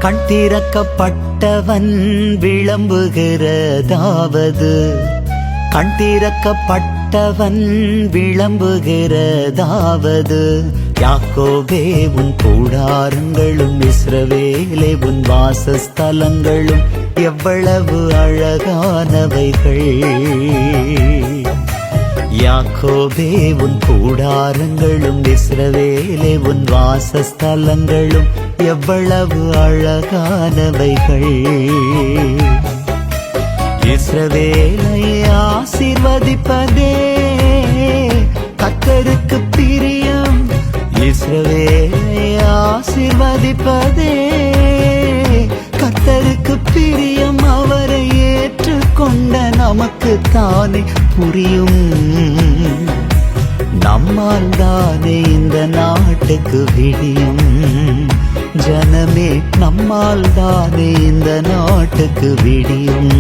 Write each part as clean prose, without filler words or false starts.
கண் திறக்கப்பட்டவன் விளம்புகிறதாவது, கண் திறக்கப்பட்டவன் விளம்புகிறதாவது, யாக்கோபே உன் கூடாரங்களும் இஸ்ரவேலே உன் வாசஸ்தலங்களும் எவ்வளவு அழகானவைகள். யாக்கோபே உன் கூடாரங்களும் இஸ்ரவேலே உன் வாசஸ்தலங்களும் எவ்வளவு அழகானவைகள். இஸ்ரவேலை ஆசீர்வதிப்பதே கர்த்தருக்கு பிரியம். இஸ்ரவேலை ஆசீர்வதிப்பதே கர்த்தருக்கு பிரியம். அவரை ஏற்றுக்கொண்ட நமக்கு தானே புரியும். நம்மால் தானே இந்த நாட்டுக்கு விடியும். ஜனமே, நம்மால் தானே இந்த நாட்டுக்கு விடியும்.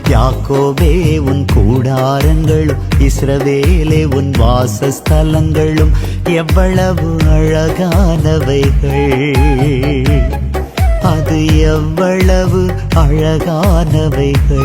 யாக்கோபே உன் கூடாரங்களும் இஸ்ரவேலே உன் வாசஸ்தலங்களும் எவ்வளவு அழகானவைகள். அது எவ்வளவு அழகானவைகள்.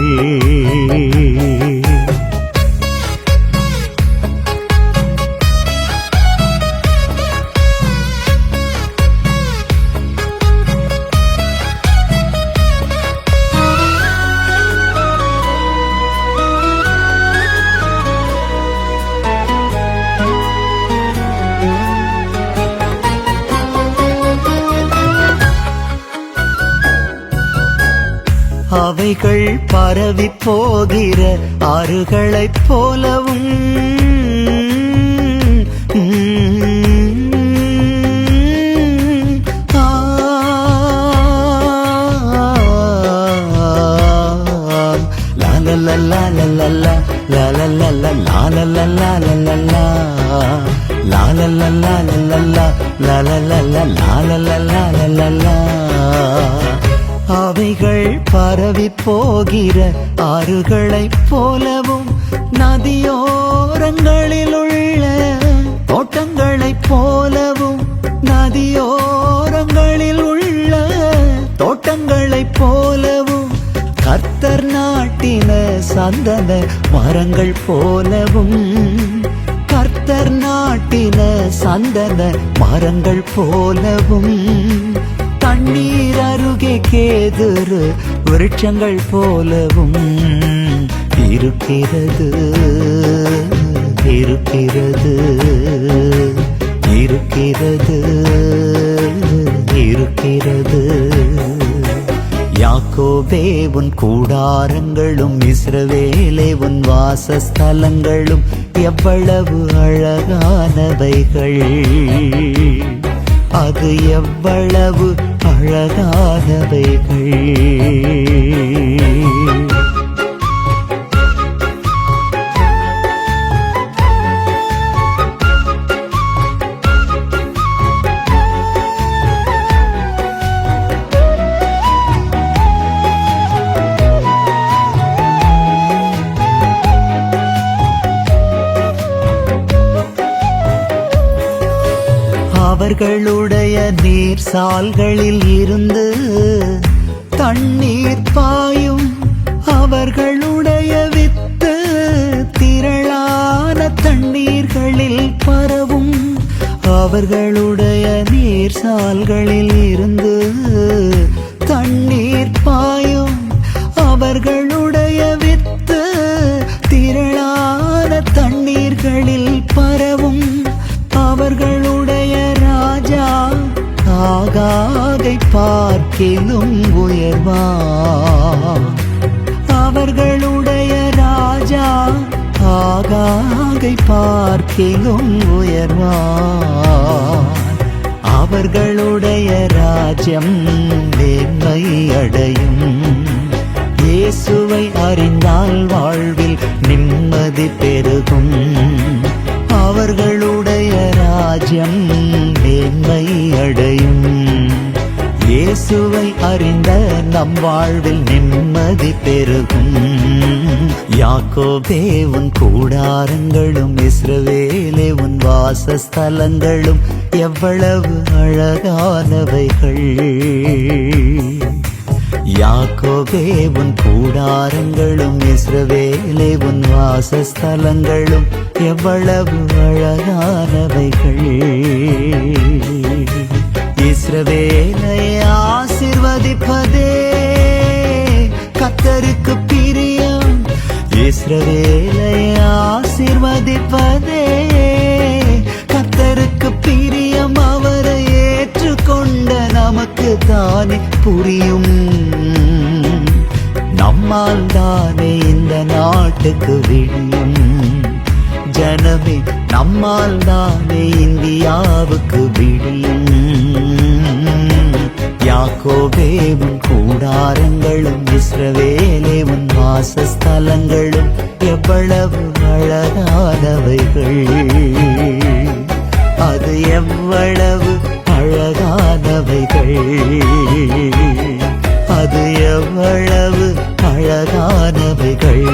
அவைகள் பரவி போகிற ஆறுகளைப் போலவும் அவைகள் பரவி போகிற ஆறுகளைப் போலவும் நதியோரங்களில் உள்ள தோட்டங்களைப் போலவும் நதியோரங்களில் உள்ள தோட்டங்களைப் போலவும் கர்த்தர் நாட்டின சந்தன மரங்கள் போலவும் கர்த்தர் நாட்டின சந்தன மரங்கள் போலவும் தண்ணீர் அருகே கேதுரு விருட்சங்கள் போலவும் இருக்கிறது இருக்கிறது இருக்கிறது இருக்கிறது. யாக்கோபே உன் கூடாரங்களும் இஸ்ரவேலே உன் வாசஸ்தலங்களும் எவ்வளவு அழகானவைகள். அது எவ்வளவு அழகானவைகள். அவர்களுடைய நீர் சால்களில் இருந்து தண்ணீர் பாயும். அவர்களுடைய வித்து திரளான தண்ணீர்களில் பரவும். அவர்களுடைய நீர் சால்களில் இருந்து தண்ணீர் பாயும். அவர்களுடைய வித்து திரளான தண்ணீர்களில் பரவும். அவர்களுடைய ராஜா ஆகாகை பார்க்கிலும் உயர்வான். அவர்களுடைய ராஜா ஆகாகை பார்க்கிலும் உயர்வான். அவர்களுடைய ராஜ்யம் மேன்மை அடையும். இயேசுவை அறிந்தால் வாழ்வில் நிம்மதி பெருகும். அவர்களுடைய ராஜ்யம் மேன்மை அடையும். இயேசுவை அறிந்த நம் வாழ்வில் நிம்மதி பெருகும். யாக்கோபே உன் கூடாரங்களும் இஸ்ரவேலே உன் வாசஸ்தலங்களும் எவ்வளவு அழகானவைகள். யாக்கோபே உன் கூடாரங்களும் இஸ்ரவேலே உன் வாசஸ்தலங்களும் எவ்வளவு அழகானவைகள். இஸ்ரவேலை ஆசீர்வதிப்பதே கர்த்தருக்கு பிரியம். இஸ்ரவேலை ஆசீர்வதிப்பதே கர்த்தருக்கு பிரியம். அவரை ஏற்றுக்கொண்ட நமக்கு தானே புரியும். நம்மால் தானே இந்த நாட்டுக்கு விடியும். ஜனமே, நம்மால் தானே இந்தியாவுக்கு விடியும். யாக்கோபே உன் கூடாரங்களும் இஸ்ரவேலே உன் வாசஸ்தலங்களும் எவ்வளவு அழகானவைகள். அது எவ்வளவு அழகானவைகள். அது எவ்வளவு அழகானவைகள்.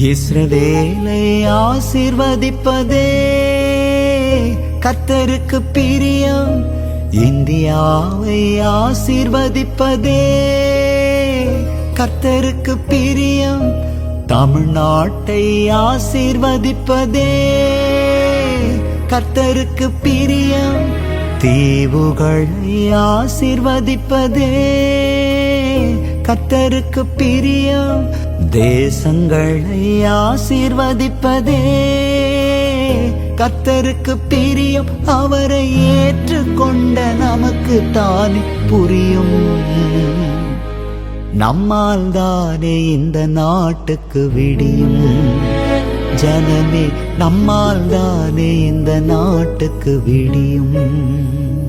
இஸ்ரவேலை ஆசீர்வதிப்பதே கர்த்தருக்கு பிரியம். இந்தியாவை ஆசீர்வதிப்பதே கர்த்தருக்கு பிரியம். தமிழ்நாட்டை ஆசீர்வதிப்பதே கர்த்தருக்கு பிரியம். தீவுகளை ஆசீர்வதிப்பதே கர்த்தருக்கு பிரியம். தேசங்களை ஆசீர்வதிப்பதே கர்த்தருக்கு பிரியம். அவரை ஏற்றுக்கொண்ட நமக்கு தானே புரியும். நம்மால் தானே இந்த நாட்டுக்கு விடியும். ஜனமே, நம்மால் தானே இந்த நாட்டுக்கு விடியும்.